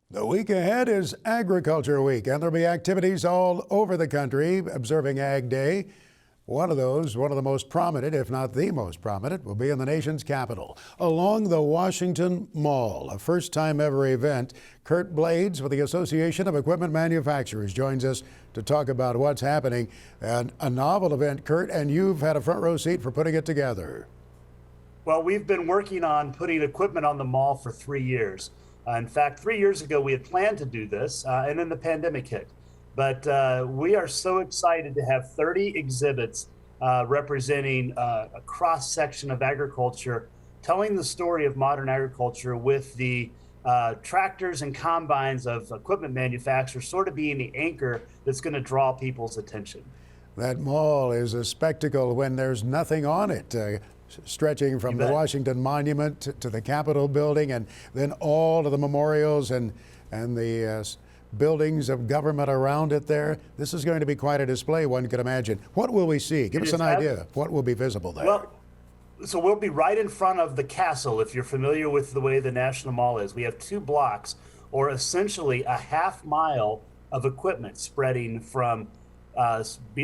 The week ahead is Agriculture Week, and there'll be activities all over the country observing Ag Day. One of the most prominent, if not the most prominent, will be in the nation's capital, along the Washington Mall, a first-time ever event. Curt Blades with the Association of Equipment Manufacturers joins us to talk about what's happening. And a novel event, Curt, and you've had a front row seat for putting it together. Well, we've been working on putting equipment on the mall for 3 years. In fact, 3 years ago, we had planned to do this, and then the pandemic hit. But we are so excited to have 30 exhibits representing a cross-section of agriculture, telling the story of modern agriculture with the tractors and combines of equipment manufacturers sort of being the anchor that's going to draw people's attention. That mall is a spectacle when there's nothing on it. Stretching from the Washington Monument to the Capitol building, and then all of the memorials and the buildings of government around it there. This is going to be quite a display, one could imagine. What will we see? Give us an idea of what will be visible there. Well, so we'll be right in front of the castle, if you're familiar with the way the National Mall is. We have 2 blocks, or essentially a half-mile of equipment spreading from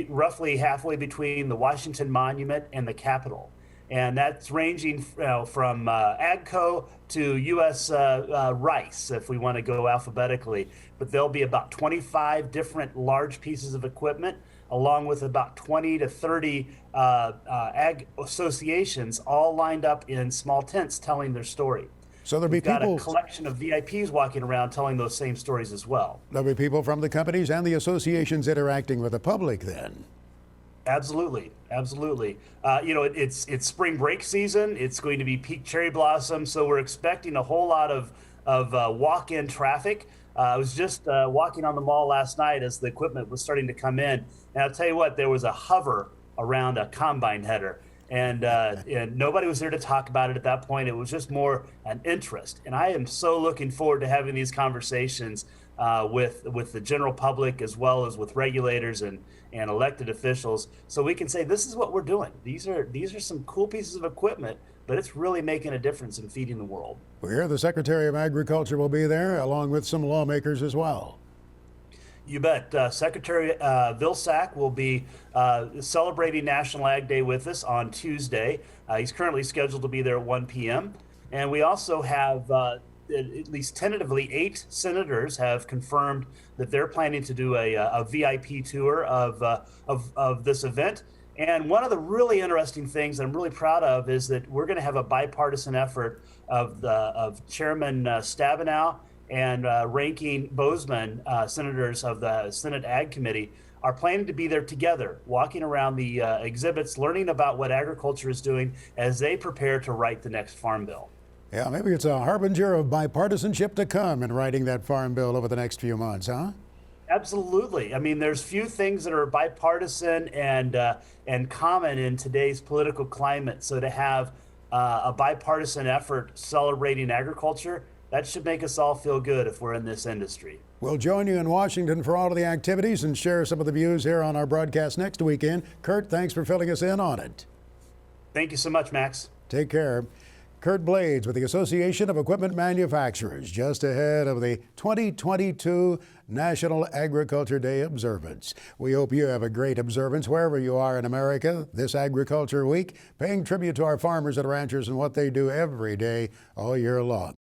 roughly halfway between the Washington Monument and the Capitol. And that's ranging from AGCO to U.S. rice, if we want to go alphabetically. But there'll be about 25 different large pieces of equipment, along with about 20 to 30 ag associations, all lined up in small tents telling their story. So there'll be We've got a collection of VIPs walking around telling those same stories as well. There'll be people from the companies and the associations interacting with the public then. Absolutely, absolutely. It's spring break season. It's going to be peak cherry blossom, so we're expecting a whole lot of walk-in traffic. I was just walking on the mall last night as the equipment was starting to come in, and I'll tell you what, there was a hover around a combine header, and nobody was there to talk about it at that point. It was just more an interest, and I am so looking forward to having these conversations with the general public, as well as with regulators and elected officials, so we can say this is what we're doing. These are some cool pieces of equipment, but it's really making a difference in feeding the world. We hear the Secretary of Agriculture will be there, along with some lawmakers as well. You bet. Secretary Vilsack will be celebrating National Ag Day with us on Tuesday. He's currently scheduled to be there at 1 p.m. And we also have at least tentatively 8 senators have confirmed that they're planning to do a VIP tour of this event. And one of the really interesting things that I'm really proud of is that we're going to have a bipartisan effort of Chairman Stabenow and Ranking Bozeman, senators of the Senate Ag Committee, are planning to be there together, walking around the exhibits, learning about what agriculture is doing as they prepare to write the next farm bill. Yeah, maybe it's a harbinger of bipartisanship to come in writing that farm bill over the next few months, huh? Absolutely. I mean, there's few things that are bipartisan and common in today's political climate. So to have a bipartisan effort celebrating agriculture, that should make us all feel good if we're in this industry. We'll join you in Washington for all of the activities and share some of the views here on our broadcast next weekend. Curt, thanks for filling us in on it. Thank you so much, Max. Take care. Curt Blades with the Association of Equipment Manufacturers, just ahead of the 2022 National Agriculture Day observance. We hope you have a great observance wherever you are in America this Agriculture Week, paying tribute to our farmers and ranchers and what they do every day all year long.